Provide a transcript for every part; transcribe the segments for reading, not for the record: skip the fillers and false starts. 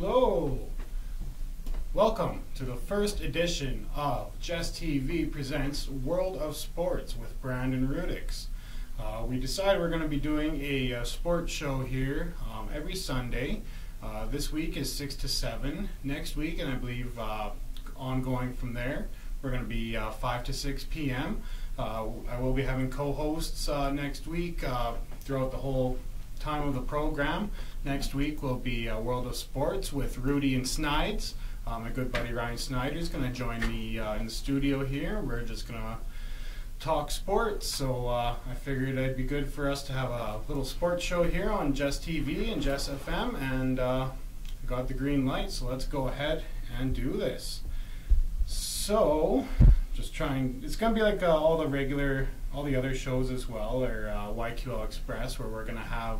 Hello! Welcome to the first edition of Just TV Presents World of Sports with Brandon Rudics. We decided we're going to be doing a sports show here every Sunday. This week is 6 to 7. Next week, and I believe ongoing from there, we're going to be 5 to 6 p.m. I will be having co-hosts next week throughout the whole time of the program. Next week will be World of Sports with Rudy and Snides. My good buddy Ryan Snyder is going to join me in the studio here. We're just going to talk sports, so I figured it'd be good for us to have a little sports show here on Just TV and Just FM, and got the green light, so let's go ahead and do this. So, just trying, it's going to be like all the other shows as well, or YQL Express, where we're going to have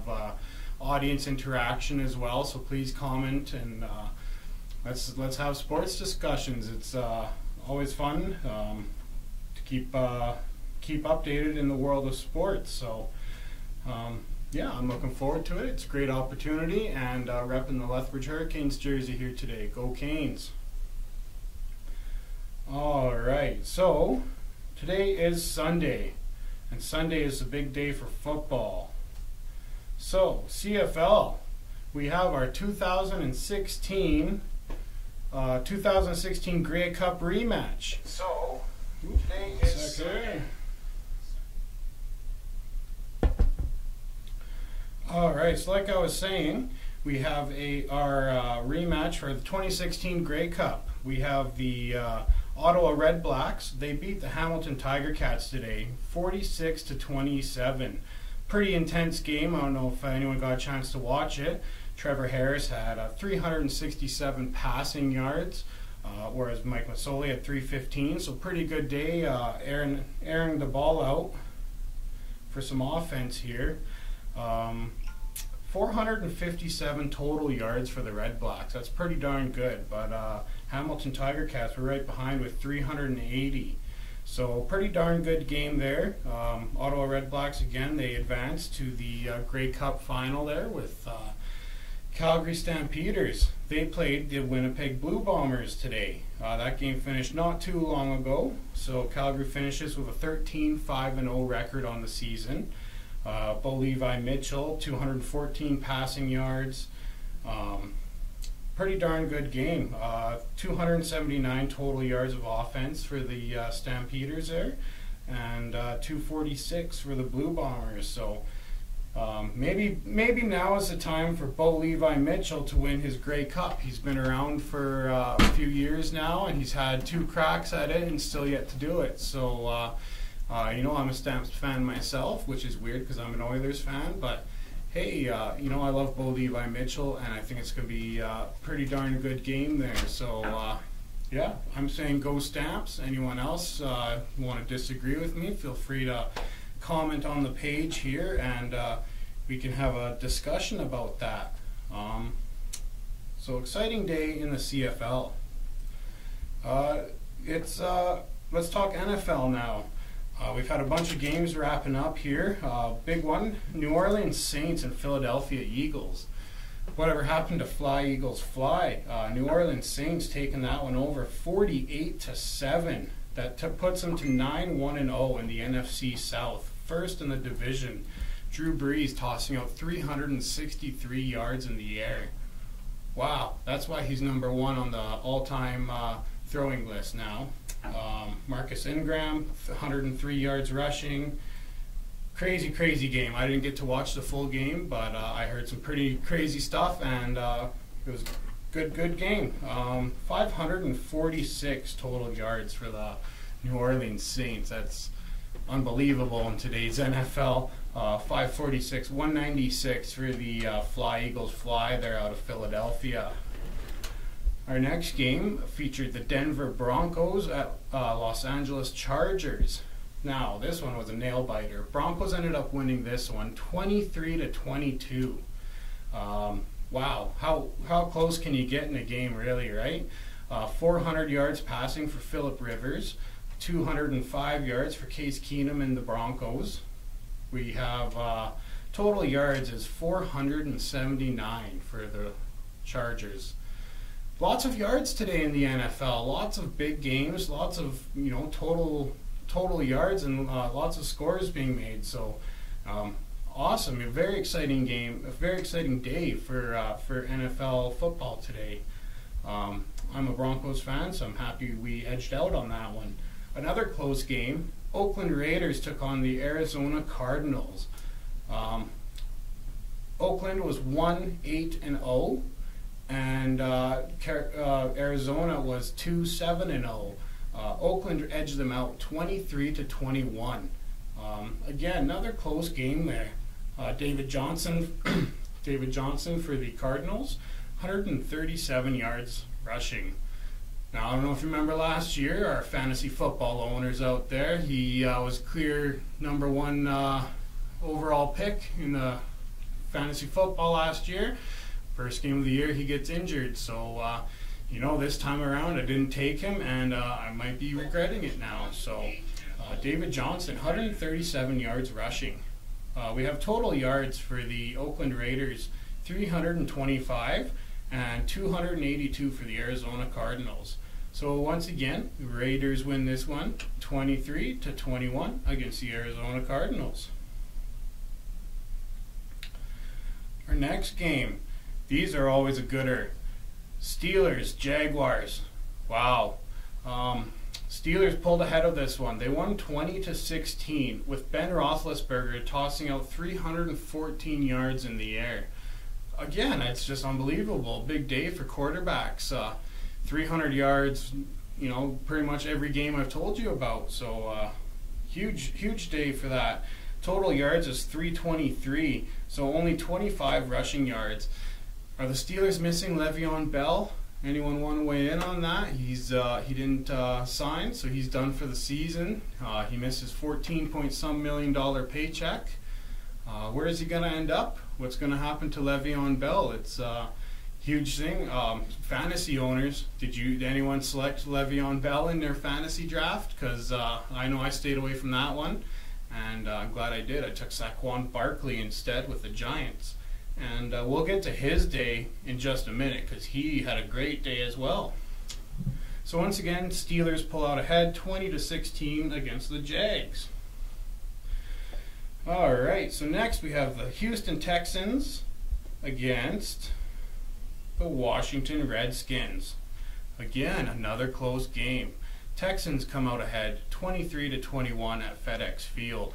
audience interaction as well, so please comment and let's have sports discussions. It's always fun to keep updated in the world of sports. So yeah, I'm looking forward to it. It's a great opportunity, and repping the Lethbridge Hurricanes jersey here today. Go Canes! All right, so today is Sunday, and Sunday is a big day for football. So CFL, we have our 2016 Grey Cup rematch. So today is Sunday. All right, so like I was saying, we have our rematch for the 2016 Grey Cup. We have the Ottawa Red Blacks. They beat the Hamilton Tiger Cats today, 46 to 27. Pretty intense game. I don't know if anyone got a chance to watch it. Trevor Harris had 367 passing yards, whereas Mike Masoli had 315. So pretty good day, airing the ball out for some offense here. 457 total yards for the Red Blacks. That's pretty darn good. But Hamilton Tiger Cats were right behind with 380. So pretty darn good game there. Ottawa Red Blacks, again, they advanced to the Grey Cup final there with Calgary Stampeders. They played the Winnipeg Blue Bombers today. That game finished not too long ago. So Calgary finishes with a 13-5-0 record on the season. Bo Levi Mitchell, 214 passing yards. Pretty darn good game. 279 total yards of offense for the Stampeders there, and 246 for the Blue Bombers. So maybe now is the time for Bo Levi Mitchell to win his Grey Cup. He's been around for a few years now, and he's had 2 cracks at it and still yet to do it. So you know, I'm a Stamps fan myself, which is weird because I'm an Oilers fan, but hey, you know, I love Bo Levi Mitchell, and I think it's going to be a pretty darn good game there. So, yeah, I'm saying go Stamps. Anyone else want to disagree with me, feel free to comment on the page here, and we can have a discussion about that. So, exciting day in the CFL. Let's talk NFL now. We've had a bunch of games wrapping up here. Big one, New Orleans Saints and Philadelphia Eagles. Whatever happened to Fly Eagles Fly? New Orleans Saints taking that one over 48 to 7. That puts them to 9-1-0 in the NFC South, first in the division. Drew Brees tossing out 363 yards in the air. Wow, that's why he's number 1 on the all-time throwing list now. Marcus Ingram, 103 yards rushing. Crazy game. I didn't get to watch the full game, but I heard some pretty crazy stuff, and it was good game. 546 total yards for the New Orleans Saints. That's unbelievable in today's NFL. 546, 196 for the Fly Eagles Fly. They're out of Philadelphia. Our next game featured the Denver Broncos at Los Angeles Chargers. Now, this one was a nail-biter. Broncos ended up winning this one 23 to 22. Wow, how close can you get in a game, really, right? 400 yards passing for Phillip Rivers, 205 yards for Case Keenum and the Broncos. We have total yards is 479 for the Chargers. Lots of yards today in the NFL. Lots of big games. Lots of total yards and lots of scores being made. So awesome! A very exciting game. A very exciting day for NFL football today. I'm a Broncos fan, so I'm happy we edged out on that one. Another close game. Oakland Raiders took on the Arizona Cardinals. Oakland was 1-8-0. And Arizona was 2-7-0. Oakland edged them out 23-21. Again, another close game there. David Johnson for the Cardinals, 137 yards rushing. Now, I don't know if you remember last year, our fantasy football owners out there, he was clear #1 overall pick in the fantasy football last year. First game of the year, he gets injured, so this time around I didn't take him, and I might be regretting it now. So David Johnson, 137 yards rushing. We have total yards for the Oakland Raiders, 325, and 282 for the Arizona Cardinals. So once again, the Raiders win this one, 23-21 against the Arizona Cardinals. Our next game. These are always a gooder. Steelers, Jaguars. Wow. Steelers pulled ahead of this one. They won 20-16 with Ben Roethlisberger tossing out 314 yards in the air. Again, it's just unbelievable. Big day for quarterbacks. 300 yards, pretty much every game I've told you about. So huge day for that. Total yards is 323, so only 25 rushing yards. Are the Steelers missing Le'Veon Bell? Anyone want to weigh in on that? He didn't sign, so he's done for the season. He missed his $14-point-some million paycheck. Where is he going to end up? What's going to happen to Le'Veon Bell? It's a huge thing. Fantasy owners, did anyone select Le'Veon Bell in their fantasy draft? Because I know I stayed away from that one, and I'm glad I did. I took Saquon Barkley instead with the Giants. And we'll get to his day in just a minute because he had a great day as well. So once again, Steelers pull out ahead 20-16 against the Jags. All right, so next we have the Houston Texans against the Washington Redskins. Again, another close game. Texans come out ahead 23-21 at FedEx Field.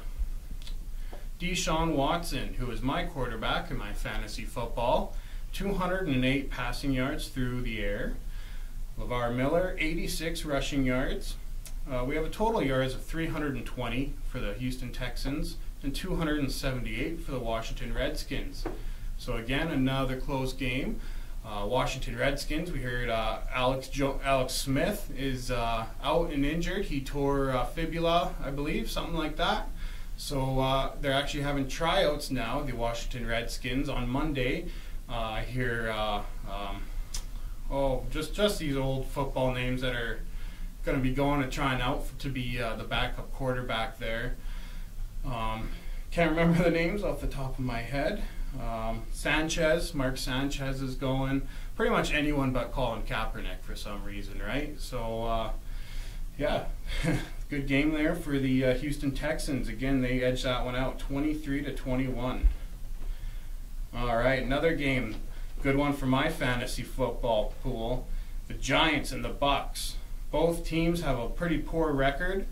Deshaun Watson, who is my quarterback in my fantasy football, 208 passing yards through the air. LeVar Miller, 86 rushing yards. We have a total yards of 320 for the Houston Texans and 278 for the Washington Redskins. So again, another close game. Washington Redskins, we heard Alex Smith is out and injured. He tore fibula, I believe, something like that. So they're actually having tryouts now, the Washington Redskins, on Monday. I hear, just these old football names that are going to be going and trying out to be the backup quarterback there. Can't remember the names off the top of my head. Mark Sanchez is going. Pretty much anyone but Colin Kaepernick for some reason, right? So, yeah. Good game there for the Houston Texans. Again, they edged that one out 23-21. All right, another game. Good one for my fantasy football pool. The Giants and the Bucks. Both teams have a pretty poor record.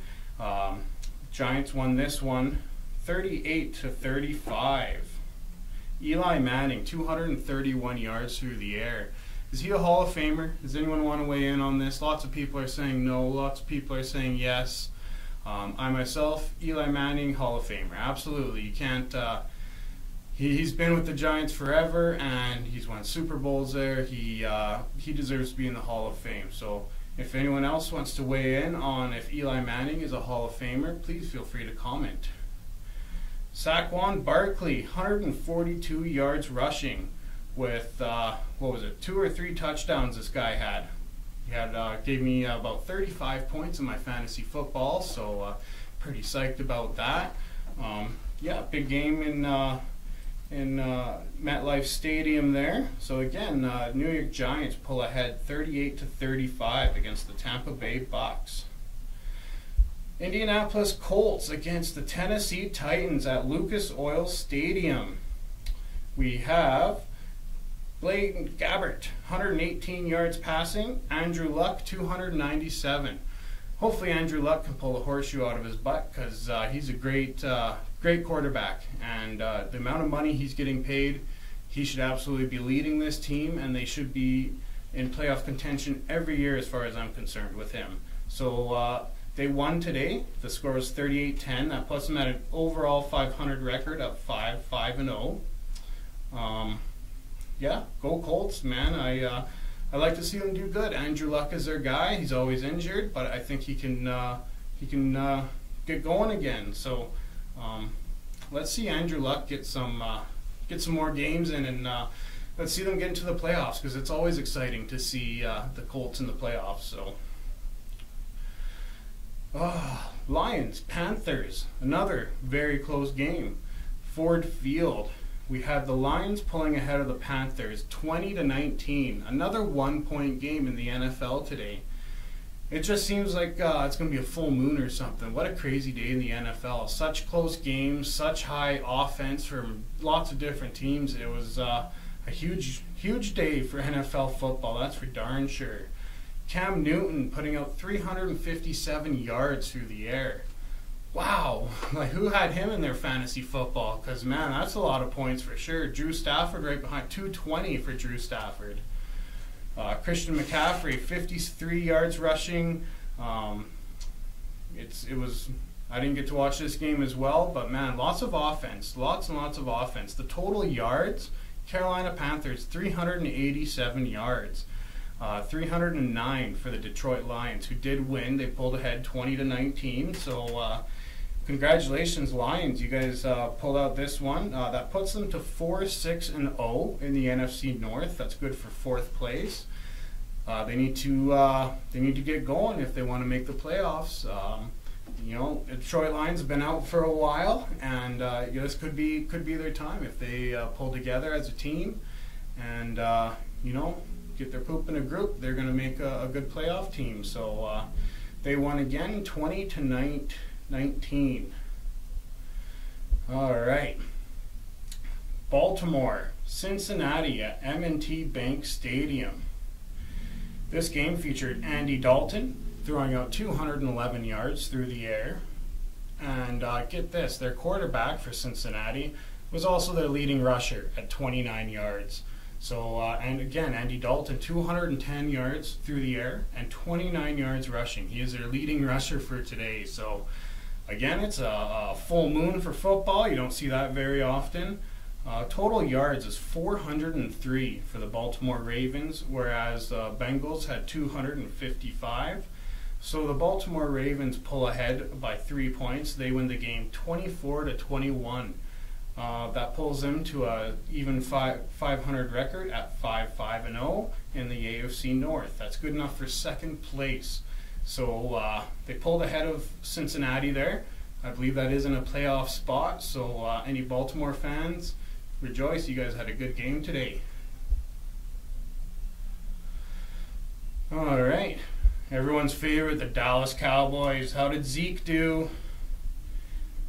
Giants won this one 38-35. Eli Manning, 231 yards through the air. Is he a Hall of Famer? Does anyone want to weigh in on this? Lots of people are saying no. Lots of people are saying yes. I myself, Eli Manning, Hall of Famer. Absolutely. You can't... He's been with the Giants forever, and he's won Super Bowls there. He deserves to be in the Hall of Fame. So if anyone else wants to weigh in on if Eli Manning is a Hall of Famer, please feel free to comment. Saquon Barkley, 142 yards rushing with, 2 or 3 touchdowns this guy had. He had gave me about 35 points in my fantasy football, so pretty psyched about that. Yeah, big game in in MetLife Stadium there. So again, New York Giants pull ahead 38-35 against the Tampa Bay Bucks. Indianapolis Colts against the Tennessee Titans at Lucas Oil Stadium. We have Blaine Gabbert, 118 yards passing. Andrew Luck, 297. Hopefully Andrew Luck can pull a horseshoe out of his butt, because he's a great quarterback. And the amount of money he's getting paid, he should absolutely be leading this team, and they should be in playoff contention every year as far as I'm concerned with him. So they won today. The score was 38-10. That puts them at an overall 500 record of 5-5-0. Yeah, go Colts, man. I like to see them do good. Andrew Luck is their guy. He's always injured, but I think he can get going again. So let's see Andrew Luck get some more games in, and let's see them get into the playoffs, because it's always exciting to see the Colts in the playoffs. So. Lions, Panthers, another very close game. Ford Field. We had the Lions pulling ahead of the Panthers 20-19. Another 1-point game in the NFL today. It just seems like it's going to be a full moon or something. What a crazy day in the NFL. Such close games, such high offense from lots of different teams. It was a huge day for NFL football, that's for darn sure. Cam Newton putting out 357 yards through the air. Wow, like who had him in their fantasy football? Because man, that's a lot of points for sure. Drew Stafford right behind, 220 for Drew Stafford. Christian McCaffrey, 53 yards rushing. It was. I didn't get to watch this game as well, but man, lots of offense, lots and lots of offense. The total yards, Carolina Panthers 387 yards. 309 for the Detroit Lions, who did win. They pulled ahead 20-19. So congratulations, Lions. You guys pulled out this one. That puts them to 4-6-0 in the NFC North. That's good for fourth place. They need to get going if they want to make the playoffs. Detroit Lions have been out for a while, and this could be their time if they pull together as a team and get their poop in a group. They're going to make a good playoff team. So they won again, 20-19. All right. Baltimore, Cincinnati at M&T Bank Stadium. This game featured Andy Dalton throwing out 211 yards through the air. And get this, their quarterback for Cincinnati was also their leading rusher at 29 yards. So, and again, Andy Dalton, 210 yards through the air and 29 yards rushing. He is their leading rusher for today. So, again, it's a full moon for football. You don't see that very often. Total yards is 403 for the Baltimore Ravens, whereas Bengals had 255. So the Baltimore Ravens pull ahead by 3 points. They win the game 24-21. That pulls them to a even 500 record at 5-5-0 in the AFC North. That's good enough for second place. So they pulled ahead of Cincinnati there. I believe that is in a playoff spot. So any Baltimore fans, rejoice. You guys had a good game today. All right. Everyone's favorite, the Dallas Cowboys. How did Zeke do?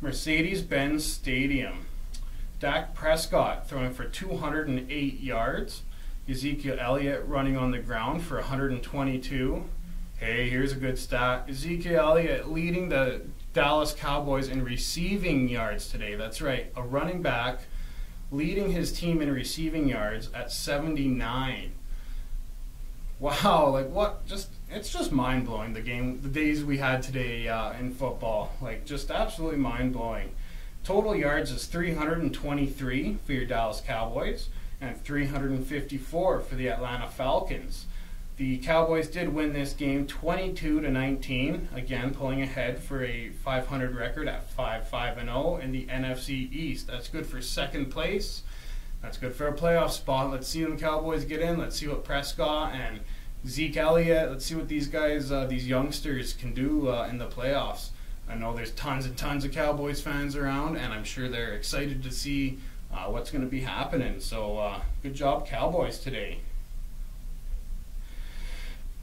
Mercedes-Benz Stadium. Dak Prescott throwing for 208 yards. Ezekiel Elliott running on the ground for 122. Hey, here's a good stat. Ezekiel Elliott leading the Dallas Cowboys in receiving yards today. That's right, a running back leading his team in receiving yards at 79. Wow, like what? It's just mind-blowing, the days we had today in football. Like, just absolutely mind-blowing. Total yards is 323 for your Dallas Cowboys and 354 for the Atlanta Falcons. The Cowboys did win this game 22-19, again pulling ahead for a 500 record at 5-5-0 in the NFC East. That's good for second place. That's good for a playoff spot. Let's see them Cowboys get in. Let's see what Prescott and Zeke Elliott, let's see what these guys, these youngsters can do in the playoffs. I know there's tons and tons of Cowboys fans around, and I'm sure they're excited to see what's going to be happening. So good job, Cowboys, today.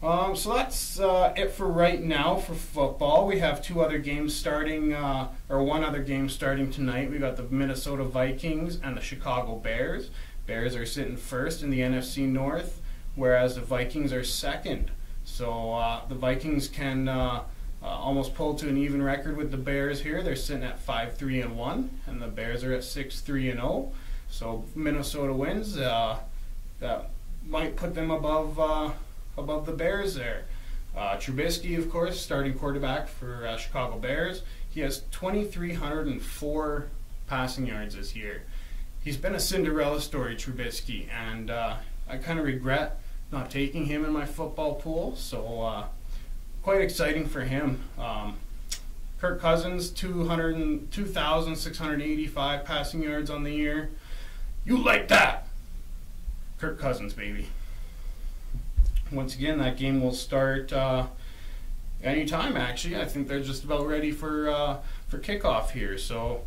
So that's it for right now for football. We have two other games starting, or one other game starting tonight. We got the Minnesota Vikings and the Chicago Bears. Bears are sitting first in the NFC North, whereas the Vikings are second. So the Vikings can almost pull to an even record with the Bears here. They're sitting at 5-3-1, and the Bears are at 6-3-0. So Minnesota wins. That might put them above the Bears there. Trubisky, of course, starting quarterback for Chicago Bears. He has 2,304 passing yards this year. He's been a Cinderella story, Trubisky, and I kind of regret not taking him in my football pool. So quite exciting for him. Kirk Cousins, 2,685 passing yards on the year. You like that? Kirk Cousins, baby. Once again, that game will start anytime, actually. I think they're just about ready for kickoff here. So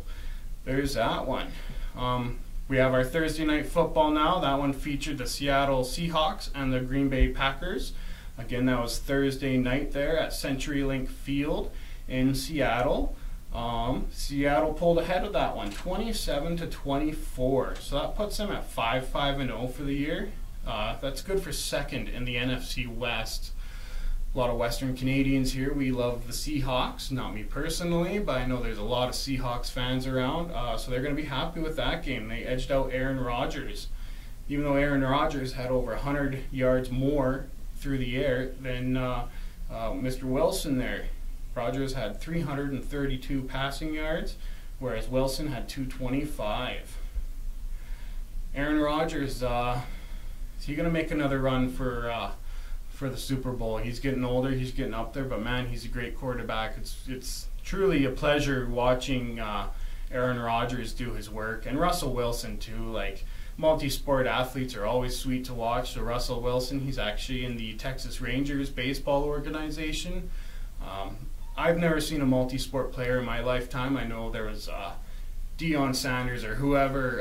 there's that one. We have our Thursday night football now. That one featured the Seattle Seahawks and the Green Bay Packers. Again, that was Thursday night there at CenturyLink Field in Seattle. Seattle pulled ahead of that one, 27-24. So that puts them at 5-5-0 for the year. That's good for second in the NFC West. A lot of Western Canadians here. We love the Seahawks. Not me personally, but I know there's a lot of Seahawks fans around. So they're going to be happy with that game. They edged out Aaron Rodgers. Even though Aaron Rodgers had over 100 yards more through the air than Mr. Wilson there. Rodgers had 332 passing yards, whereas Wilson had 225. Aaron Rodgers, is he going to make another run for the Super Bowl? He's getting older, he's getting up there, but man, he's a great quarterback. It's truly a pleasure watching Aaron Rodgers do his work, and Russell Wilson too. Like, multi-sport athletes are always sweet to watch. So Russell Wilson, he's actually in the Texas Rangers baseball organization. I've never seen a multi-sport player in my lifetime. I know there was Deion Sanders or whoever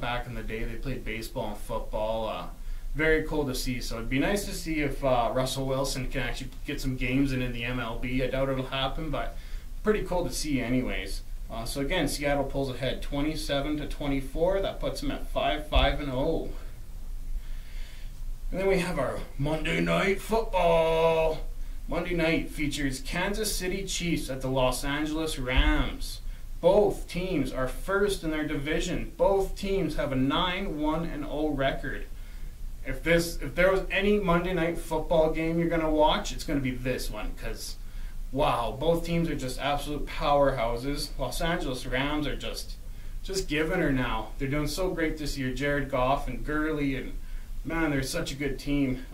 back in the day. They played baseball and football. Very cool to see. So it'd be nice to see if Russell Wilson can actually get some games in the MLB. I doubt it'll happen, but pretty cool to see anyways. So again, Seattle pulls ahead 27-24. That puts them at 5-5-0. And then we have our Monday Night Football. Monday night features Kansas City Chiefs at the Los Angeles Rams. Both teams are first in their division. Both teams have a 9-1-0 record. If there was any Monday Night Football game you're going to watch, it's going to be this one, because wow, both teams are just absolute powerhouses. Los Angeles Rams are just giving her now. They're doing so great this year. Jared Goff and Gurley, and man, they're such a good team.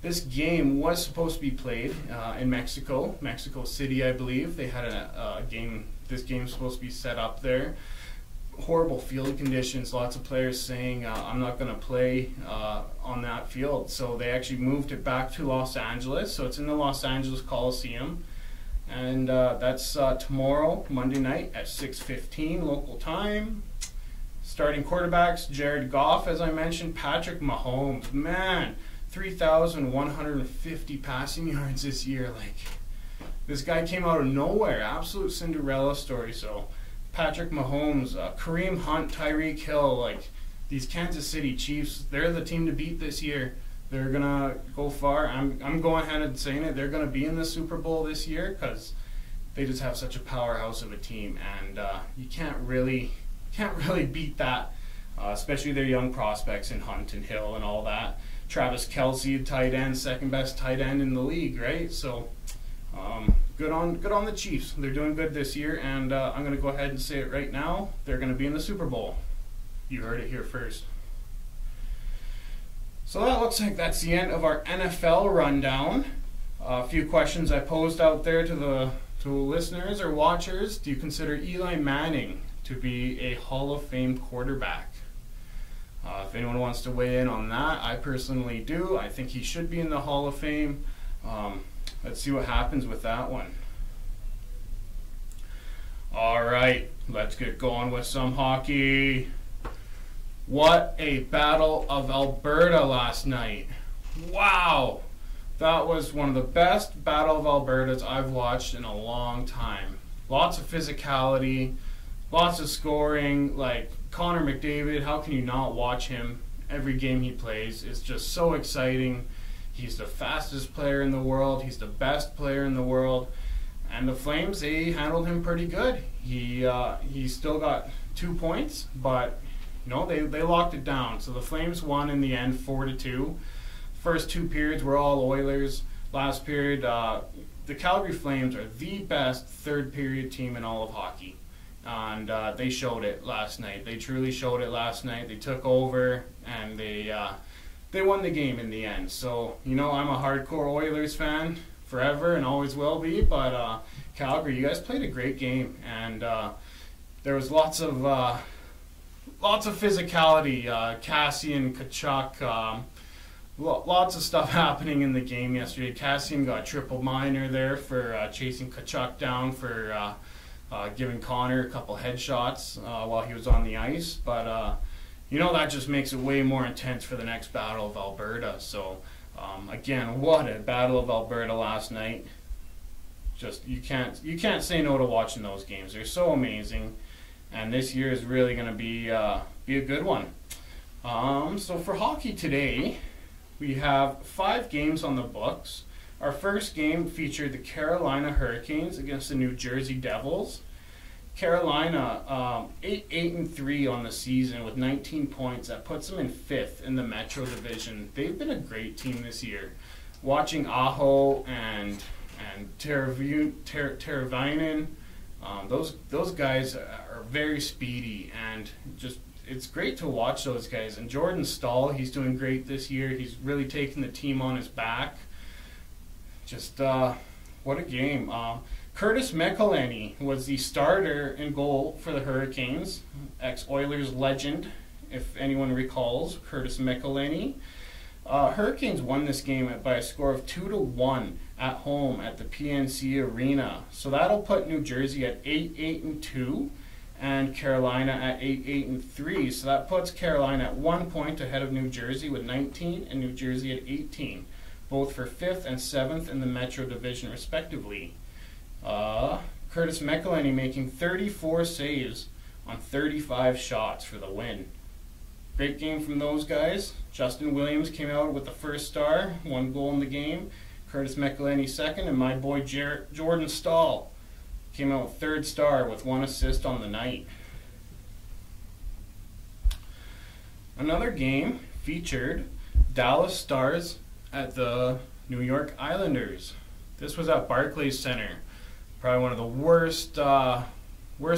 This game was supposed to be played in Mexico City, I believe. They had a game. This game was supposed to be set up there. Horrible field conditions. Lots of players saying, I'm not going to play on that field. So they actually moved it back to Los Angeles. So it's in the Los Angeles Coliseum. And that's tomorrow, Monday night at 6:15 local time. Starting quarterbacks, Jared Goff, as I mentioned. Patrick Mahomes. Man, 3,150 passing yards this year. Like, this guy came out of nowhere. Absolute Cinderella story. So Patrick Mahomes, Kareem Hunt, Tyreek Hill, like, these Kansas City Chiefs, they're the team to beat this year. They're going to go far. I'm going ahead and saying it. They're going to be in the Super Bowl this year because they just have such a powerhouse of a team, and you can't really beat that, especially their young prospects in Hunt and Hill and all that. Travis Kelce, tight end, second best tight end in the league, right? So good on the Chiefs. They're doing good this year, and I'm going to go ahead and say it right now. They're going to be in the Super Bowl. You heard it here first. So that looks like that's the end of our NFL rundown. A few questions I posed out there to listeners or watchers. Do you consider Eli Manning to be a Hall of Fame quarterback? If anyone wants to weigh in on that, I personally do. I think he should be in the Hall of Fame. Let's see what happens with that one. All right, let's get going with some hockey. What a Battle of Alberta last night. Wow, that was one of the best Battle of Albertas I've watched in a long time. Lots of physicality, lots of scoring. Like Connor McDavid, how can you not watch him? Every game he plays is just so exciting. He's the fastest player in the world. He's the best player in the world. And the Flames, they handled him pretty good. He still got 2 points, but they locked it down. So the Flames won in the end 4-2. First 2 periods were all Oilers. Last period, the Calgary Flames are the best third period team in all of hockey. And they showed it last night. They truly showed it last night. They took over, and they won the game in the end. So, I'm a hardcore Oilers fan forever and always will be, but Calgary, you guys played a great game, and there was lots of physicality. Cassian, Tkachuk, lots of stuff happening in the game yesterday. Cassian got a triple minor there for chasing Tkachuk down for giving Connor a couple headshots while he was on the ice, but that just makes it way more intense for the next Battle of Alberta. So again, what a Battle of Alberta last night. Just you can't say no to watching those games. They're so amazing, and this year is really going to be a good one. So for hockey today, we have 5 games on the books. Our first game featured the Carolina Hurricanes against the New Jersey Devils. Carolina 8-3 on the season with 19 points. That puts them in 5th in the Metro Division. They've been a great team this year. Watching Aho and Teravainen, those guys are very speedy, and just it's great to watch those guys. And Jordan Staal, he's doing great this year. He's really taking the team on his back. Just what a game. Curtis McElhinney was the starter in goal for the Hurricanes, ex-Oilers legend, if anyone recalls, Curtis McElhinney. Hurricanes won this game by a score of 2-1 at home at the PNC Arena. So that'll put New Jersey at 8-2 and Carolina at 8-3. So that puts Carolina at 1 point ahead of New Jersey with 19 and New Jersey at 18, both for 5th and 7th in the Metro Division respectively. Curtis McElhinney making 34 saves on 35 shots for the win. Great game from those guys. Justin Williams came out with the first star, 1 goal in the game. Curtis McElhinney second, and my boy Jordan Staal came out with 3rd star with 1 assist on the night. Another game featured Dallas Stars at the New York Islanders. This was at Barclays Center. Probably one of the worst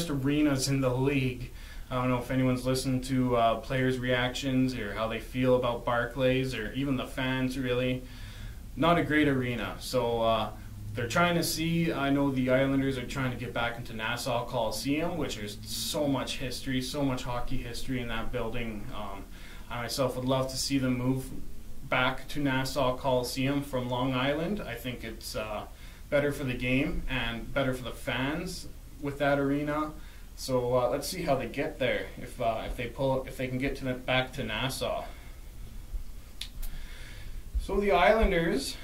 arenas in the league. I don't know if anyone's listened to players' reactions or how they feel about Barclays, or even the fans, really. Not a great arena. So they're trying to see, I know the Islanders are trying to get back into Nassau Coliseum, which is so much history, so much hockey history in that building. I myself would love to see them move back to Nassau Coliseum from Long Island. I think it's better for the game and better for the fans with that arena. So let's see how they get there. If they can get back to Nassau. So the Islanders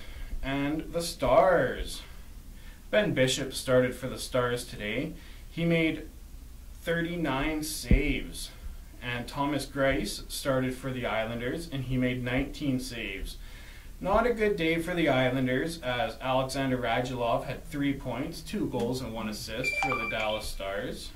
and the Stars. Ben Bishop started for the Stars today. He made 39 saves. And Thomas Greiss started for the Islanders, and he made 19 saves. Not a good day for the Islanders, as Alexander Radulov had 3 points, 2 goals, and 1 assist for the Dallas Stars.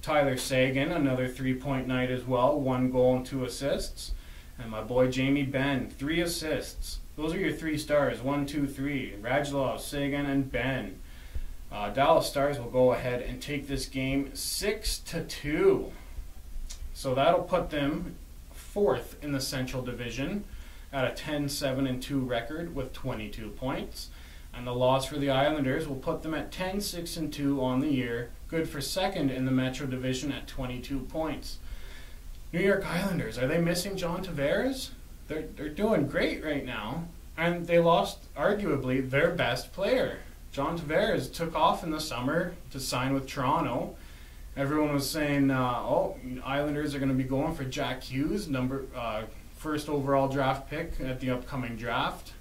Tyler Seguin, another 3-point night as well, 1 goal and 2 assists. And my boy Jamie Benn, 3 assists. Those are your 3 stars, 1, 2, 3. Radulov, Seguin, and Benn. Dallas Stars will go ahead and take this game 6-2. So that'll put them 4th in the Central Division at a 10-7-2 record with 22 points. And the loss for the Islanders will put them at 10-6-2 on the year, good for 2nd in the Metro Division at 22 points. New York Islanders, are they missing John Tavares? They're doing great right now, and they lost arguably their best player. John Tavares took off in the summer to sign with Toronto. Everyone was saying, Islanders are going to be going for Jack Hughes, first overall draft pick at the upcoming draft.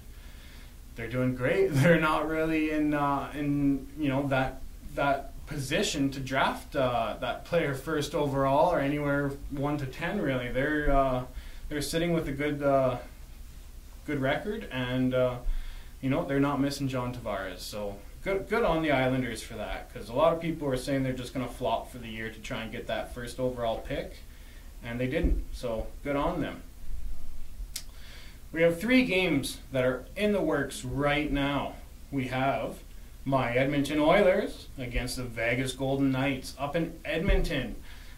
They're doing great. They're not really in that position to draft that player first overall or anywhere 1 to 10 really. They're sitting with a good record, and they're not missing John Tavares. So good on the Islanders for that, because a lot of people were saying they're just going to flop for the year to try and get that first overall pick, and they didn't. So good on them. We have 3 games that are in the works right now. We have my Edmonton Oilers against the Vegas Golden Knights up in Edmonton.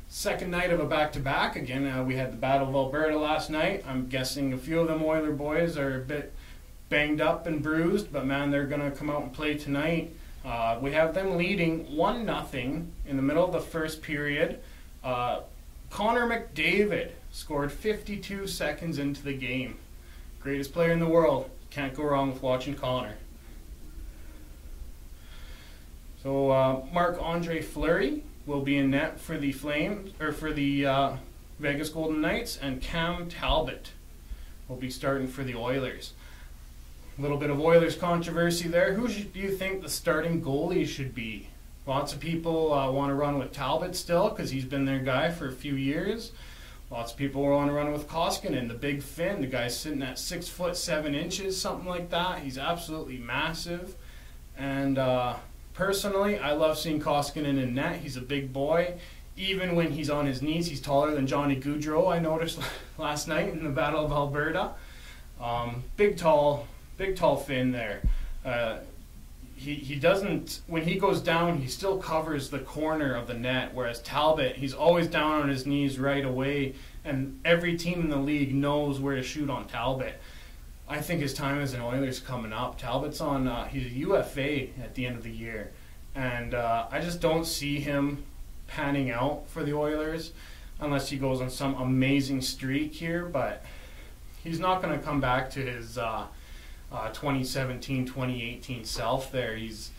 Second night of a back-to-back. Again, we had the Battle of Alberta last night. I'm guessing a few of them Oiler boys are a bit banged up and bruised, but man, they're going to come out and play tonight. We have them leading 1-0 in the middle of the first period. Connor McDavid scored 52 seconds into the game. Greatest player in the world. Can't go wrong with watching Connor. So Marc-Andre Fleury will be in net for the Vegas Golden Knights, and Cam Talbot will be starting for the Oilers. A little bit of Oilers controversy there. Who do you think the starting goalie should be? Lots of people want to run with Talbot still because he's been their guy for a few years. Lots of people want to run with Koskinen, the big Finn. The guy's sitting at 6'7", something like that. He's absolutely massive. And personally, I love seeing Koskinen in net. He's a big boy. Even when he's on his knees, he's taller than Johnny Gaudreau, I noticed last night in the Battle of Alberta. Big tall Finn there. He doesn't, when he goes down, he still covers the corner of the net, whereas Talbot, he's always down on his knees right away, and every team in the league knows where to shoot on Talbot. I think his time as an Oiler's coming up. Talbot's on, he's a UFA at the end of the year, and I just don't see him panning out for the Oilers unless he goes on some amazing streak here, but he's not going to come back to his 2017, 2018 self there. He's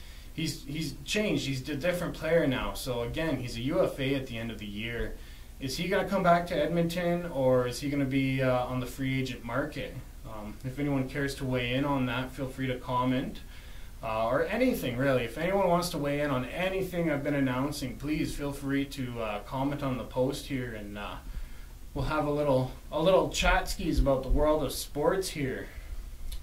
changed. He's a different player now. So again, he's a UFA at the end of the year. Is he going to come back to Edmonton, or is he going to be on the free agent market? If anyone cares to weigh in on that, feel free to comment. Or anything really. If anyone wants to weigh in on anything I've been announcing, please feel free to comment on the post here, and we'll have a little chat skis about the world of sports here.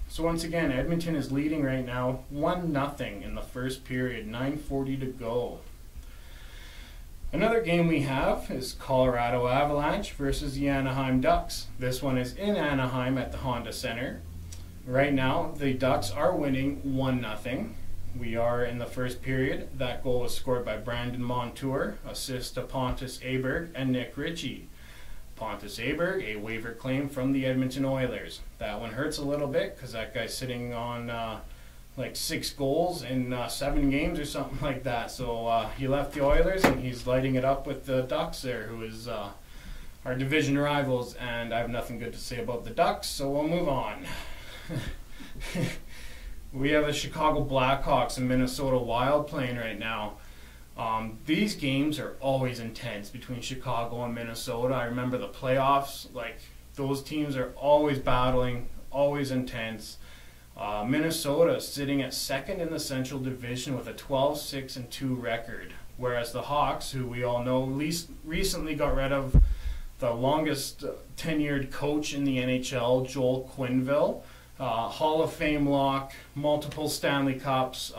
So once again, Edmonton is leading right now 1-0 in the first period, 9:40 to go. Another game we have is Colorado Avalanche versus the Anaheim Ducks. This one is in Anaheim at the Honda Center. Right now, the Ducks are winning 1-0. We are in the first period. That goal was scored by Brandon Montour, assist to Pontus Aberg and Nick Ritchie. Pontus Aberg, a waiver claim from the Edmonton Oilers. That one hurts a little bit because that guy's sitting on like 6 goals in 7 games or something like that. So he left the Oilers, and he's lighting it up with the Ducks there, who is our division rivals, and I have nothing good to say about the Ducks, so we'll move on. We have the Chicago Blackhawks and Minnesota Wild playing right now. These games are always intense between Chicago and Minnesota. I remember the playoffs, like those teams are always battling, always intense. Minnesota is sitting at second in the Central Division with a 12-6-2 record, whereas the Hawks, who we all know recently got rid of the longest tenured coach in the NHL, Joel Quenneville, Hall of Fame lock, multiple Stanley Cups.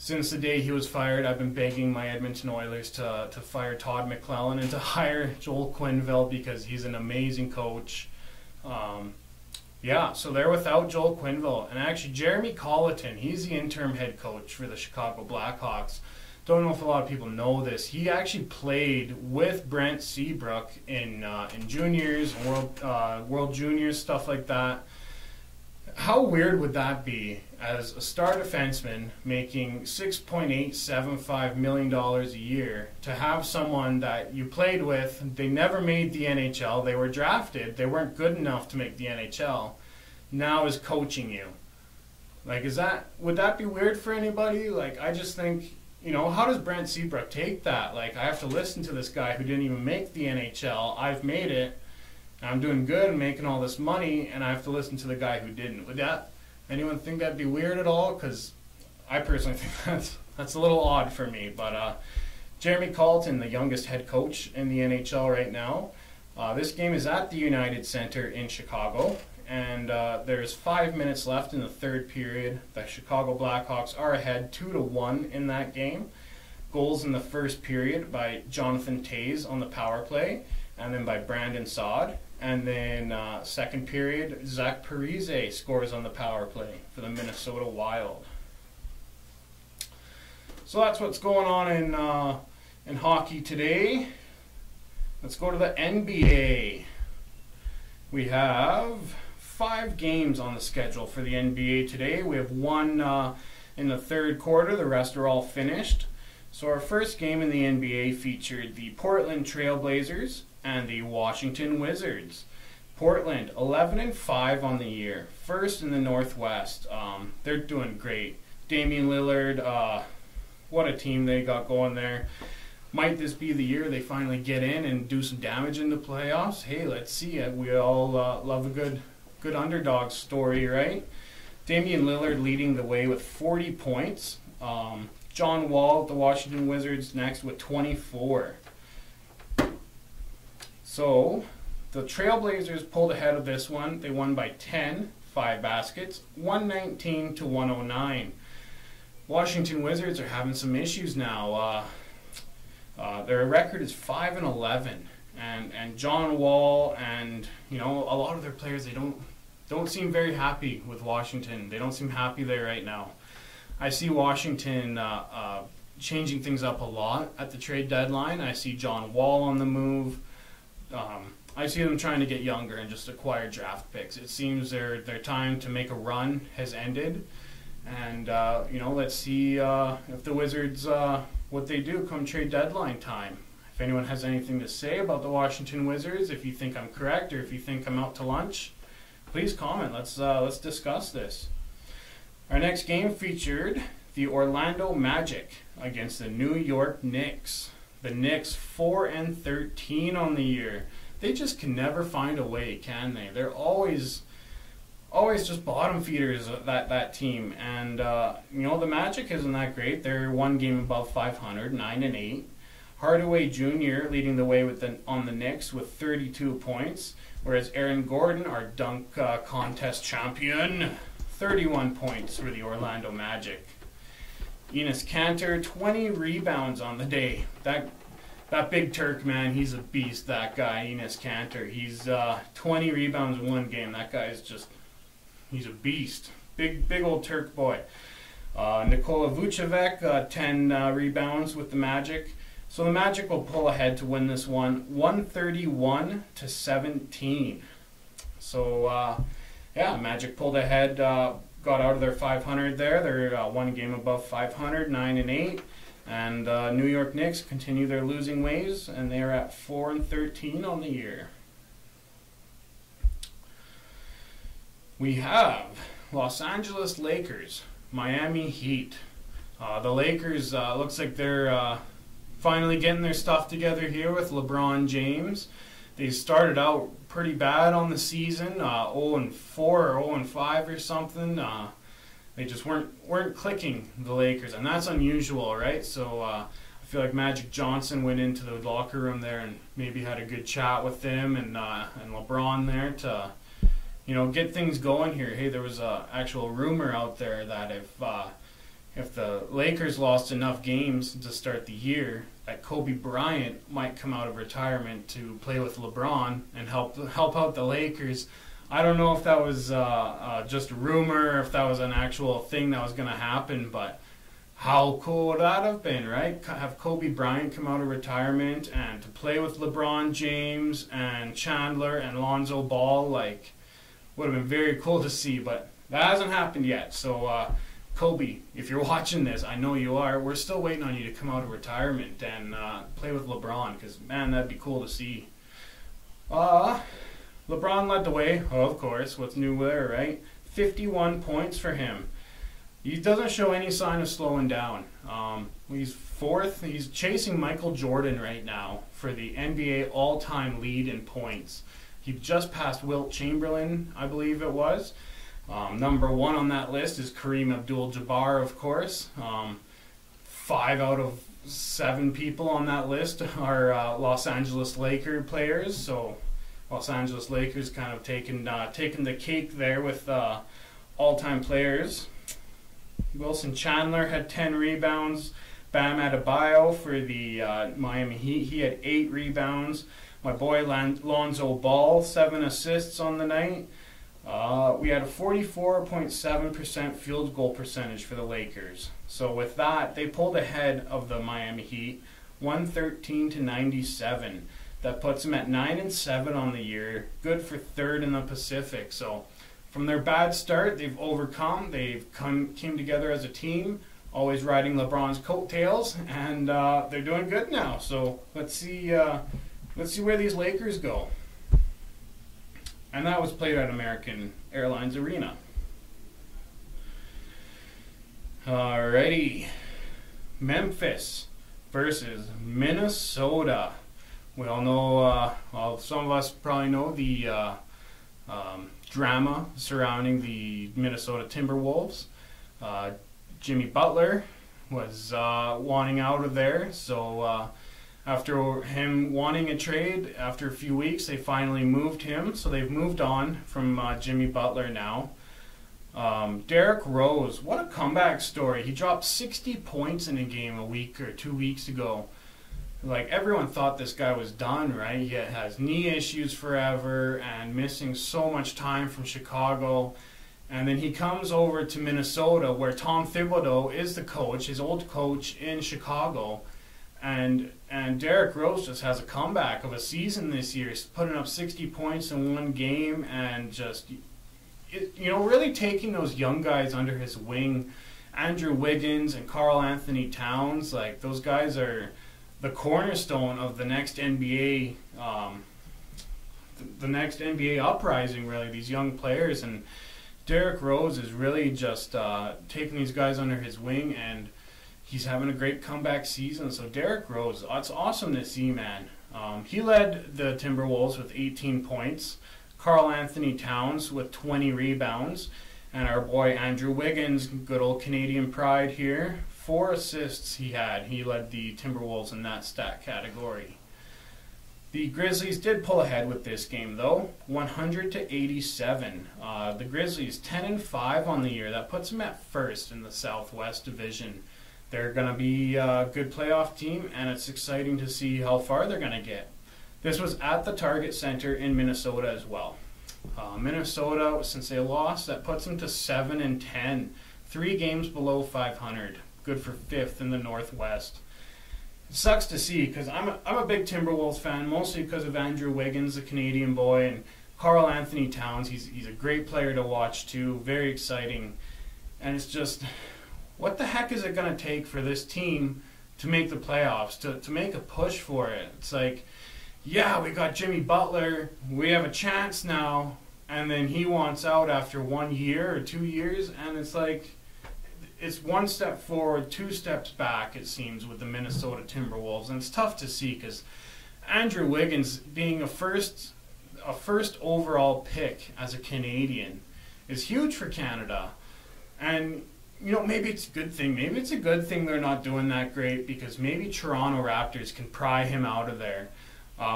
Since the day he was fired, I've been begging my Edmonton Oilers to fire Todd McClellan and to hire Joel Quenneville because he's an amazing coach. So they're without Joel Quenneville. And actually, Jeremy Colleton, he's the interim head coach for the Chicago Blackhawks. Don't know if a lot of people know this. He actually played with Brent Seabrook in juniors, World Juniors, stuff like that. How weird would that be as a star defenseman making $6.875 million a year to have someone that you played with, they never made the NHL, they were drafted, they weren't good enough to make the NHL, now is coaching you? Like, would that be weird for anybody? Like, I just think, how does Brent Seabrook take that? Like, I have to listen to this guy who didn't even make the NHL. I've made it. I'm doing good and making all this money, and I have to listen to the guy who didn't. Would anyone think that'd be weird at all? Because I personally think that's a little odd for me. But Jeremy Colleton, the youngest head coach in the NHL right now. This game is at the United Center in Chicago. And there's 5 minutes left in the third period. The Chicago Blackhawks are ahead 2-1 in that game. Goals in the first period by Jonathan Toews on the power play, and then by Brandon Saad. And then second period, Zach Parise scores on the power play for the Minnesota Wild. So that's what's going on in hockey today. Let's go to the NBA. We have 5 games on the schedule for the NBA today. We have one in the third quarter. The rest are all finished. So our first game in the NBA featured the Portland Trail Blazers and the Washington Wizards. Portland 11-5 on the year, first in the Northwest. They're doing great. Damian Lillard, what a team they got going there. Might this be the year they finally get in and do some damage in the playoffs? Hey, let's see. We all love a good underdog story, right? Damian Lillard leading the way with 40 points. John Wall, the Washington Wizards, next with 24. So the Trailblazers pulled ahead of this one. They won by 10, 5 baskets, 119-109. Washington Wizards are having some issues now. Their record is 5-11, and John Wall and a lot of their players, they don't seem very happy with Washington. They don't seem happy there right now. I see Washington changing things up a lot at the trade deadline. I see John Wall on the move. I see them trying to get younger and just acquire draft picks. It seems their time to make a run has ended, and let's see if the Wizards what they do come trade deadline time. If anyone has anything to say about the Washington Wizards, if you think I'm correct or if you think I'm out to lunch, please comment. Let's discuss this. Our next game featured the Orlando Magic against the New York Knicks. The Knicks 4-13 on the year. They just can never find a way, can they? They're always just bottom feeders, that team. And the Magic isn't that great. They're one game above 500, 9-8. Hardaway Jr. leading the way on the Knicks with 32 points, whereas Aaron Gordon, our dunk contest champion, 31 points for the Orlando Magic. Enes Kanter, 20 rebounds on the day. That big Turk, man, he's a beast, that guy, Enes Kanter. He's 20 rebounds in one game. That guy is he's a beast. Big old Turk boy. Nikola Vucevic, 10 rebounds with the Magic. So the Magic will pull ahead to win this one, 131-17. So, Magic pulled ahead, got out of their 500 there. They're one game above 500, 9-8. And New York Knicks continue their losing ways, and they are at 4-13 on the year. We have Los Angeles Lakers, Miami Heat. The Lakers looks like they're finally getting their stuff together here with LeBron James. They started out pretty bad on the season, 0-4 or 0-5 or something. They just weren't clicking, the Lakers, and that's unusual, right? So I feel like Magic Johnson went into the locker room there and maybe had a good chat with them and LeBron there to get things going here. Hey, there was a actual rumor out there that if the Lakers lost enough games to start the year, that Kobe Bryant might come out of retirement to play with LeBron and help out the Lakers. I don't know if that was just a rumor, or if that was an actual thing that was going to happen, but how cool would that have been, right? Have Kobe Bryant come out of retirement and to play with LeBron James and Chandler and Lonzo Ball, would have been very cool to see, but that hasn't happened yet. So, Kobe, if you're watching this, I know you are, we're still waiting on you to come out of retirement and play with LeBron, because, man, that'd be cool to see. LeBron led the way, of course. What's new there, right? 51 points for him. he doesn't show any sign of slowing down. He's fourth. He's chasing Michael Jordan right now for the NBA all-time lead in points. He just passed Wilt Chamberlain, I believe it was. Number one on that list is Kareem Abdul-Jabbar, of course. 5 out of 7 people on that list are Los Angeles Lakers players. So Los Angeles Lakers kind of taking the cake there with all-time players. Wilson Chandler had 10 rebounds. Bam Adebayo for the Miami Heat, he had 8 rebounds. My boy Lonzo Ball, 7 assists on the night. We had a 44.7% field goal percentage for the Lakers. So with that, they pulled ahead of the Miami Heat, 113-97. That puts them at 9-7 on the year, good for 3rd in the Pacific. So from their bad start, they've overcome. They've came together as a team, always riding LeBron's coattails, and they're doing good now. So let's see where these Lakers go. And that was played at American Airlines Arena. Alrighty, Memphis versus Minnesota. We all know, well, some of us probably know the drama surrounding the Minnesota Timberwolves. Jimmy Butler was wanting out of there, so after him wanting a trade, after a few weeks, they finally moved him. So they've moved on from Jimmy Butler now. Derrick Rose, what a comeback story. He dropped 60 points in a game a week or 2 weeks ago. Like, everyone thought this guy was done, right? He has knee issues forever and missing so much time from Chicago. And then he comes over to Minnesota, where Tom Thibodeau is the coach, his old coach in Chicago. And Derrick Rose just has a comeback of a season this year. He's putting up 60 points in one game and just, really taking those young guys under his wing. Andrew Wiggins and Karl Anthony Towns, like, those guys are the cornerstone of the next NBA, the next NBA uprising, really, these young players. And Derrick Rose is really just taking these guys under his wing, and he's having a great comeback season. So Derrick Rose, it's awesome to see, man. He led the Timberwolves with 18 points. Karl Anthony Towns with 20 rebounds. And our boy Andrew Wiggins, good old Canadian pride here, 4 assists he had. He led the Timberwolves in that stat category. The Grizzlies did pull ahead with this game, though, 100-87. The Grizzlies 10-5 on the year. That puts them at first in the Southwest Division. They're going to be a good playoff team, and it's exciting to see how far they're going to get. This was at the Target Center in Minnesota as well. Minnesota, since they lost, that puts them to 7-10, 3 games below 500. Good for 5th in the Northwest. It sucks to see, because I'm a big Timberwolves fan, mostly because of Andrew Wiggins, the Canadian boy, and Karl Anthony Towns. He's a great player to watch too, very exciting. And it's just, what the heck is it going to take for this team to make the playoffs, to make a push for it? It's like, yeah, we got Jimmy Butler, we have a chance now, and then he wants out after 1 year or 2 years, and it's like, it's 1 step forward, 2 steps back, it seems, with the Minnesota Timberwolves. And it's tough to see, because Andrew Wiggins being a first overall pick as a Canadian is huge for Canada. And maybe it's a good thing. Maybe it's a good thing they're not doing that great, because maybe Toronto Raptors can pry him out of there.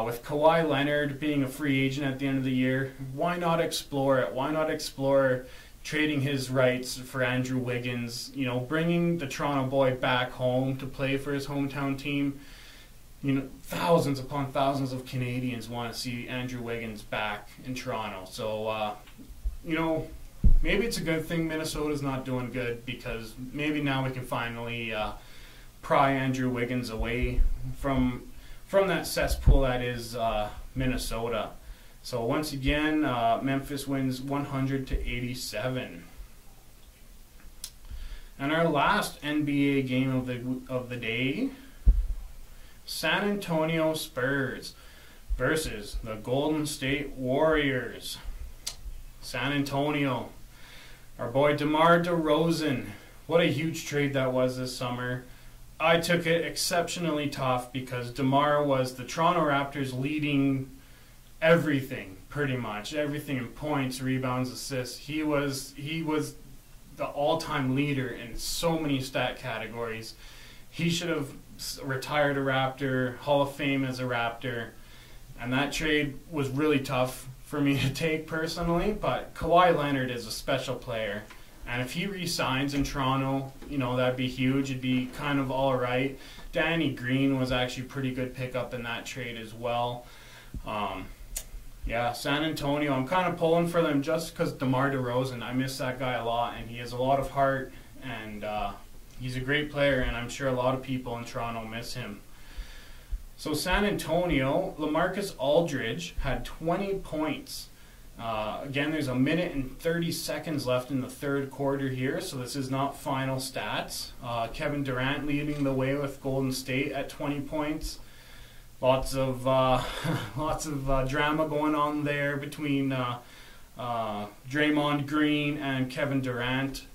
With Kawhi Leonard being a free agent at the end of the year, why not explore it? Why not explore trading his rights for Andrew Wiggins, bringing the Toronto boy back home to play for his hometown team? Thousands upon thousands of Canadians want to see Andrew Wiggins back in Toronto. So, maybe it's a good thing Minnesota's not doing good, because maybe now we can finally pry Andrew Wiggins away from that cesspool that is Minnesota. So once again, Memphis wins 100-87. And our last NBA game of the day, San Antonio Spurs versus the Golden State Warriors. San Antonio, our boy DeMar DeRozan What a huge trade that was this summer. I took it exceptionally tough because DeMar was the Toronto Raptors leading everything, pretty much. Everything in points, rebounds, assists. He was the all-time leader in so many stat categories. He should have retired a Raptor, Hall of Fame as a Raptor. And that trade was really tough for me to take personally, but Kawhi Leonard is a special player. And if he re-signs in Toronto, that'd be huge. It'd be kind of all right. Danny Green was actually a pretty good pickup in that trade as well. San Antonio, I'm kind of pulling for them just because DeMar DeRozan, I miss that guy a lot, and he has a lot of heart, and he's a great player, and I'm sure a lot of people in Toronto miss him. So San Antonio, LaMarcus Aldridge had 20 points. Again, there's a minute and 30 seconds left in the third quarter here, so this is not final stats. Kevin Durant leading the way with Golden State at 20 points. Lots of drama going on there between Draymond Green and Kevin Durant.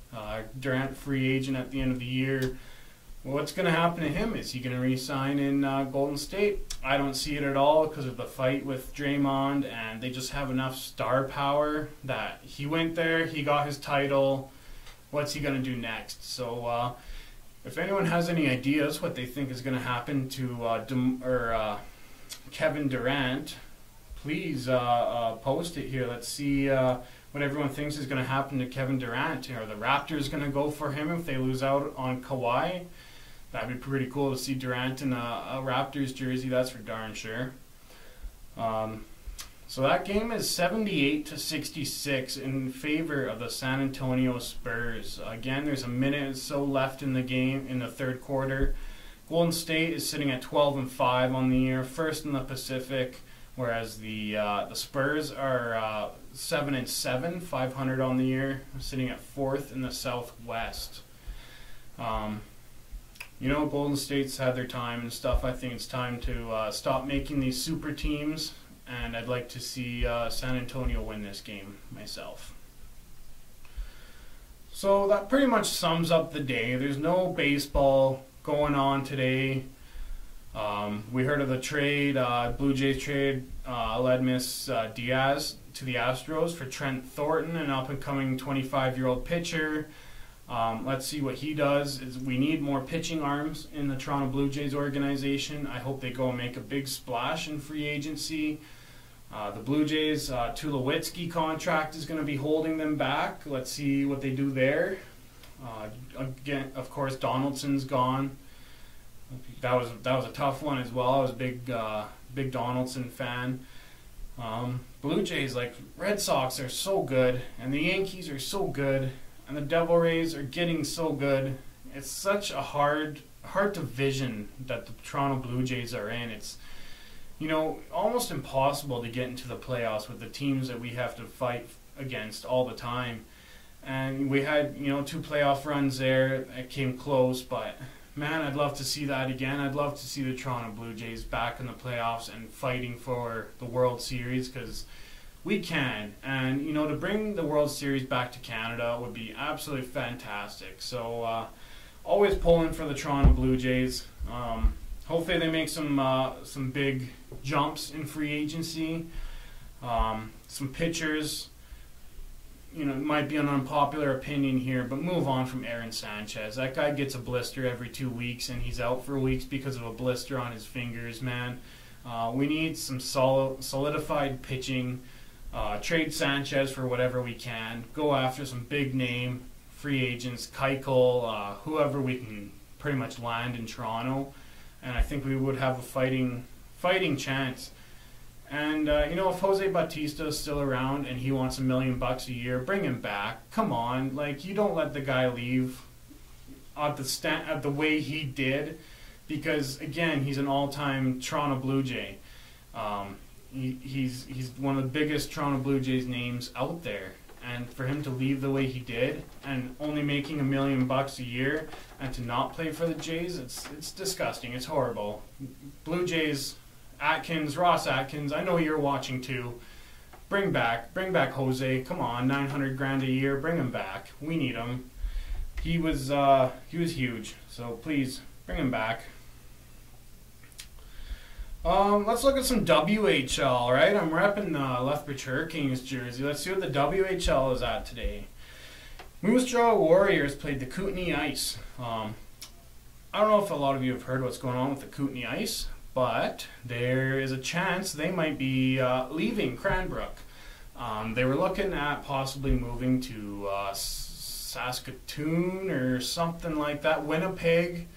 Durant free agent at the end of the year. What's going to happen to him? Is he going to re-sign in Golden State? I don't see it at all because of the fight with Draymond, and they just have enough star power that he went there, he got his title. What's he going to do next? So if anyone has any ideas what they think is going to happen to Kevin Durant, please post it here. Let's see what everyone thinks is going to happen to Kevin Durant. Are the Raptors going to go for him if they lose out on Kawhi? That'd be pretty cool to see Durant in a Raptors jersey, that's for darn sure. So that game is 78-66 in favor of the San Antonio Spurs. Again, there's a minute or so left in the game in the third quarter. Golden State is sitting at 12-5 on the year, first in the Pacific, whereas the Spurs are 7-7, 500 on the year, sitting at fourth in the Southwest. Golden State's had their time and stuff. I think it's time to stop making these super teams, and I'd like to see San Antonio win this game myself. So that pretty much sums up the day. There's no baseball going on today. We heard of the trade, Blue Jays trade Aledmys Diaz to the Astros for Trent Thornton, an up-and-coming 25-year-old pitcher. Let's see what he does. We need more pitching arms in the Toronto Blue Jays organization. I hope they go and make a big splash in free agency. The Blue Jays, Tulowitzki contract is going to be holding them back. Let's see what they do there. Again, of course, Donaldson's gone. That was a tough one as well. I was a big Donaldson fan. Blue Jays, like Red Sox, are so good, and the Yankees are so good, and the Devil Rays are getting so good. It's such a hard division that the Toronto Blue Jays are in. It's almost impossible to get into the playoffs with the teams that we have to fight against all the time. And we had 2 playoff runs there. It came close, but man, I'd love to see that again. I'd love to see the Toronto Blue Jays back in the playoffs and fighting for the World Series, because we can. And, to bring the World Series back to Canada would be absolutely fantastic. So, always pulling for the Toronto Blue Jays. Hopefully they make some big jumps in free agency. Some pitchers. It might be an unpopular opinion here, but move on from Aaron Sanchez. That guy gets a blister every 2 weeks, and he's out for weeks because of a blister on his fingers, man. We need some solidified pitching. Trade Sanchez for whatever we can. Go after some big-name free agents, Keuchel, whoever we can pretty much land in Toronto. And I think we would have a fighting chance. And, if Jose Bautista is still around and he wants $1 million a year, bring him back. Come on. You don't let the guy leave at the way he did, because, again, he's an all-time Toronto Blue Jay. He's one of the biggest Toronto Blue Jays names out there. And for him to leave the way he did and only making $1 million a year and to not play for the Jays, it's disgusting. It's horrible. Blue Jays... Ross Atkins, I know you're watching too. Bring back Jose. Come on, $900,000 a year. Bring him back. We need him. He was huge. So please bring him back. Let's look at some WHL, right? I'm repping the Lethbridge Hurricanes jersey. Let's see what the WHL is at today. Moose Jaw Warriors played the Kootenay Ice. I don't know if a lot of you have heard what's going on with the Kootenay Ice, but there is a chance they might be leaving Cranbrook. They were looking at possibly moving to Saskatoon or something like that, Winnipeg.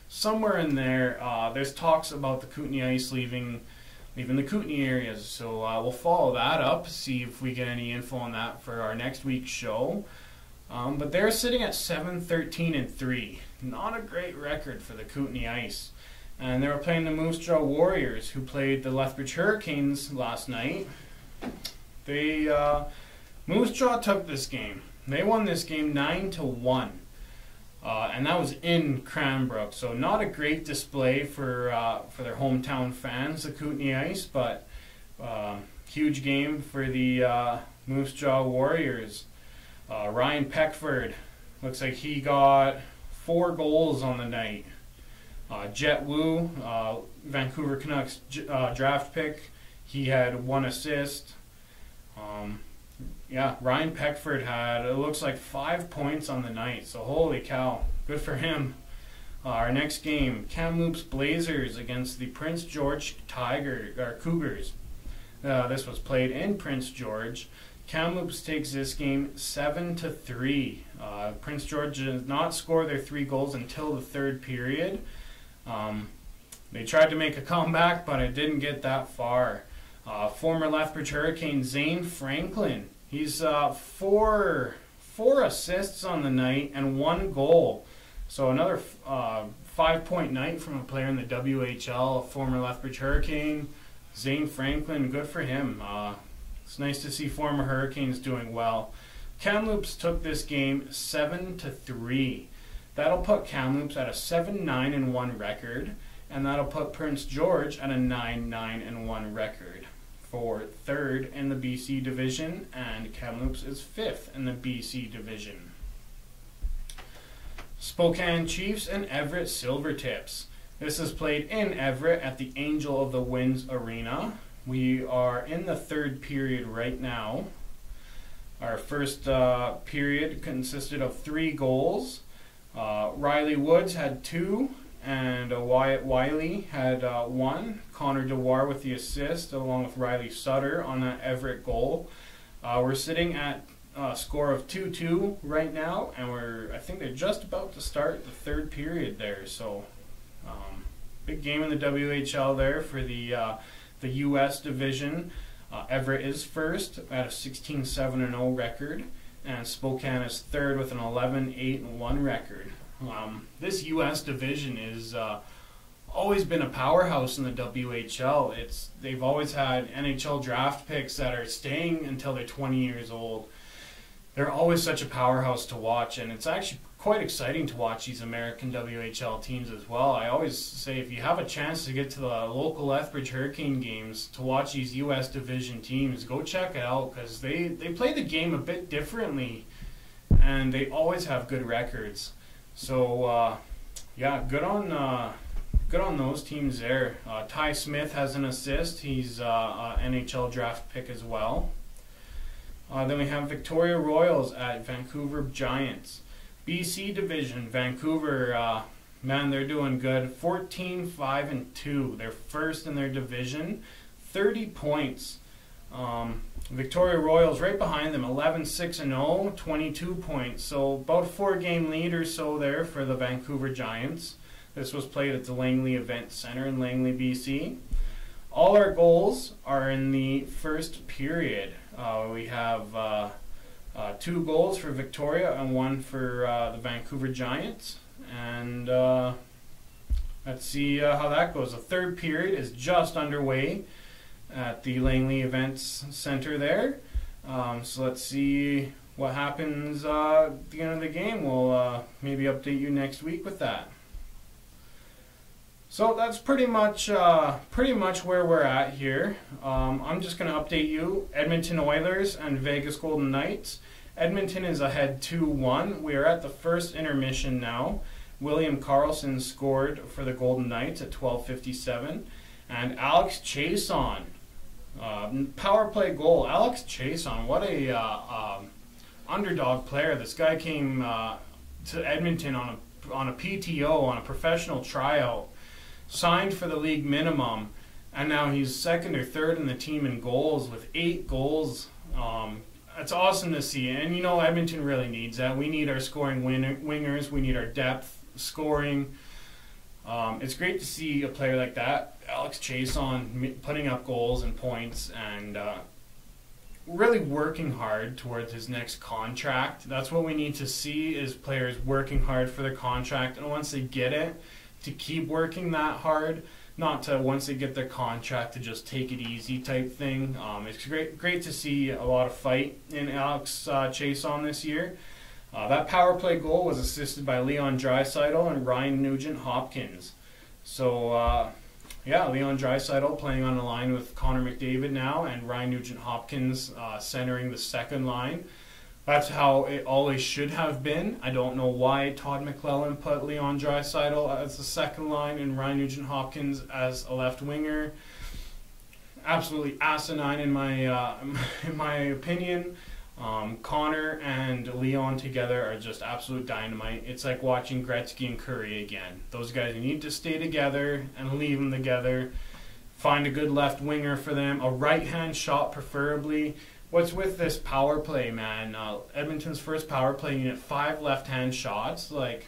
Somewhere in there, there's talks about the Kootenay Ice leaving the Kootenay areas. So we'll follow that up, see if we get any info on that for our next week's show. But they're sitting at 7-13-3. Not a great record for the Kootenay Ice. And they were playing the Moose Jaw Warriors, who played the Lethbridge Hurricanes last night. Moose Jaw took this game. They won this game 9-1. And that was in Cranbrook, so not a great display for their hometown fans, the Kootenay Ice, but huge game for the Moose Jaw Warriors. Ryan Peckford, looks like he got 4 goals on the night. Jet Wu, Vancouver Canucks draft pick, he had 1 assist. Yeah, Ryan Peckford had, it looks like 5 points on the night, so holy cow, good for him. Our next game, Kamloops Blazers against the Prince George Cougars. This was played in Prince George. Kamloops takes this game 7-3. Prince George did not score their 3 goals until the 3rd period. They tried to make a comeback, but it didn't get that far. Former Lethbridge Hurricane Zane Franklin, he's 4 assists on the night and 1 goal. So another 5-point night from a player in the WHL, a former Lethbridge Hurricane. Zane Franklin, good for him. It's nice to see former Hurricanes doing well. Kamloops took this game 7-3. That'll put Kamloops at a 7-9-1 record, and that'll put Prince George at a 9-9-1 record for 3rd in the BC division, and Kamloops is 5th in the BC division. Spokane Chiefs and Everett Silvertips. This is played in Everett at the Angel of the Winds Arena. We are in the 3rd period right now. Our first period consisted of 3 goals. Riley Woods had 2, and Wyatt Wiley had 1. Connor DeWar with the assist, along with Riley Sutter on that Everett goal. We're sitting at a score of 2-2 right now, and I think they're just about to start the 3rd period there. So, big game in the WHL there for the U.S. division. Everett is 1st at a 16-7-0 record, and Spokane is 3rd with an 11-8-1 record. This U.S. division is always been a powerhouse in the WHL. They've always had NHL draft picks that are staying until they're 20 years old. They're always such a powerhouse to watch, and it's actually quite exciting to watch these American WHL teams as well. I always say if you have a chance to get to the local Lethbridge Hurricane games to watch these U.S. division teams, go check it out, because they play the game a bit differently, and they always have good records. So yeah, good on those teams there. Ty Smith has an assist. He's a NHL draft pick as well. Then we have Victoria Royals at Vancouver Giants. BC division, Vancouver, man, they're doing good. 14-5-2. They're 1st in their division. 30 points. Victoria Royals right behind them, 11-6-0, 22 points. So about a 4-game lead or so there for the Vancouver Giants. This was played at the Langley Event Center in Langley, BC. All our goals are in the 1st period. We have 2 goals for Victoria and 1 for the Vancouver Giants. And let's see how that goes. The 3rd period is just underway at the Langley Events Center there. So let's see what happens at the end of the game. We'll maybe update you next week with that. So that's pretty much where we're at here. I'm just going to update you. Edmonton Oilers and Vegas Golden Knights Edmonton is ahead 2-1. We are at the first intermission now. William Karlsson scored for the Golden Knights at 12:57, and Alex Chason, power play goal. Alex Chason, what a underdog player. This guy came to Edmonton on a PTO, on a professional tryout, signed for the league minimum, and now he's second or third in the team in goals with 8 goals. It's awesome to see, and Edmonton really needs that. We need our scoring wingers. We need our depth scoring. It's great to see a player like that, Alex Chason, putting up goals and points and really working hard towards his next contract. That's what we need to see, is players working hard for their contract, and once they get it, to keep working that hard, not to, once they get their contract, to just take it easy type thing. It's great to see a lot of fight in Alex Chason this year. That power play goal was assisted by Leon Draisaitl and Ryan Nugent-Hopkins. So, Leon Draisaitl playing on the line with Connor McDavid now, and Ryan Nugent-Hopkins centering the second line. That's how it always should have been. I don't know why Todd McClellan put Leon Draisaitl as the second line and Ryan Nugent-Hopkins as a left winger. Absolutely asinine in my opinion. Connor and Leon together are just absolute dynamite. It's like watching Gretzky and Curry again. Those guys need to stay together and leave them together. Find a good left winger for them, a right-hand shot preferably. What's with this power play, man? Edmonton's first power play unit, 5 left-hand shots. Like,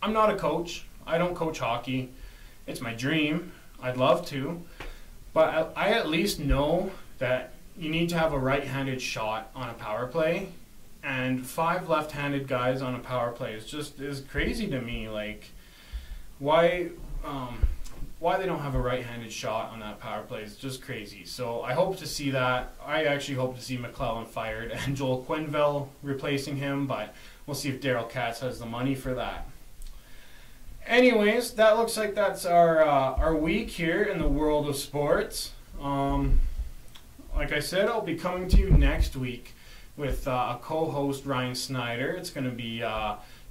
I'm not a coach. I don't coach hockey. It's my dream. I'd love to. But I at least know that you need to have a right-handed shot on a power play. And 5 left-handed guys on a power play is crazy to me. Like, why they don't have a right-handed shot on that power play is just crazy. So I hope to see that. I actually hope to see McClellan fired and Joel Quenneville replacing him, but we'll see if Daryl Katz has the money for that. Anyways, that looks like that's our week here in the world of sports. Like I said, I'll be coming to you next week with a co-host, Ryan Snyder. It's going to be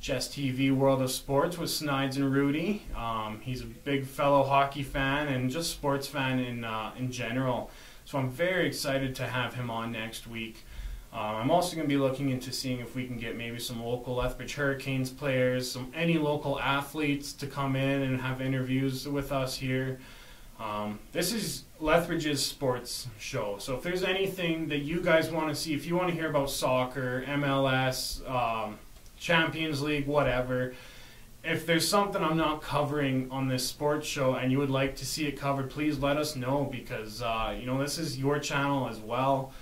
Just TV World of Sports with Snides and Rudy. He's a big fellow hockey fan and just sports fan in general. So I'm very excited to have him on next week. I'm also going to be looking into seeing if we can get maybe some local Lethbridge Hurricanes players, any local athletes to come in and have interviews with us here. This is Lethbridge's sports show, so if there's anything that you guys want to see, if you want to hear about soccer, MLS, Champions League, whatever, if there's something I'm not covering on this sports show and you would like to see it covered, please let us know, because this is your channel as well.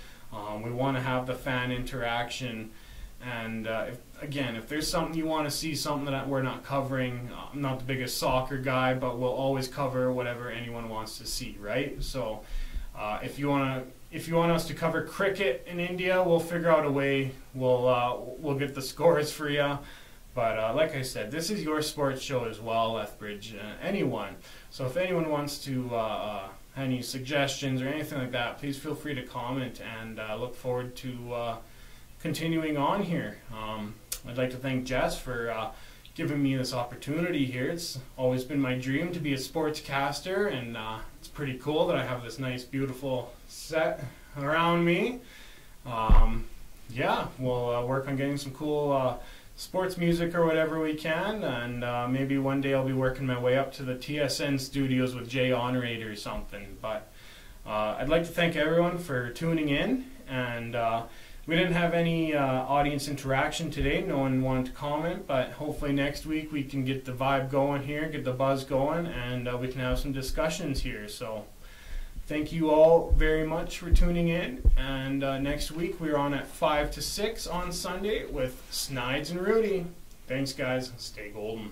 We want to have the fan interaction, and if there's something you want to see, something that we're not covering, I'm not the biggest soccer guy, but we'll always cover whatever anyone wants to see, right? So if you want us to cover cricket in India, we'll figure out a way. We'll get the scores for you. But like I said, this is your sports show as well, Lethbridge. Anyone. So if anyone wants to have any suggestions or anything like that, please feel free to comment, and look forward to continuing on here. I'd like to thank Jess for giving me this opportunity here. It's always been my dream to be a sportscaster, and it's pretty cool that I have this nice, beautiful set around me. We'll work on getting some cool sports music or whatever we can, and maybe one day I'll be working my way up to the TSN studios with Jay Honorate or something. But I'd like to thank everyone for tuning in, and we didn't have any audience interaction today. No one wanted to comment, but hopefully next week we can get the vibe going here, get the buzz going, and we can have some discussions here. So thank you all very much for tuning in, and next week we're on at 5 to 6 on Sunday with Snides and Rudy. Thanks, guys. Stay golden.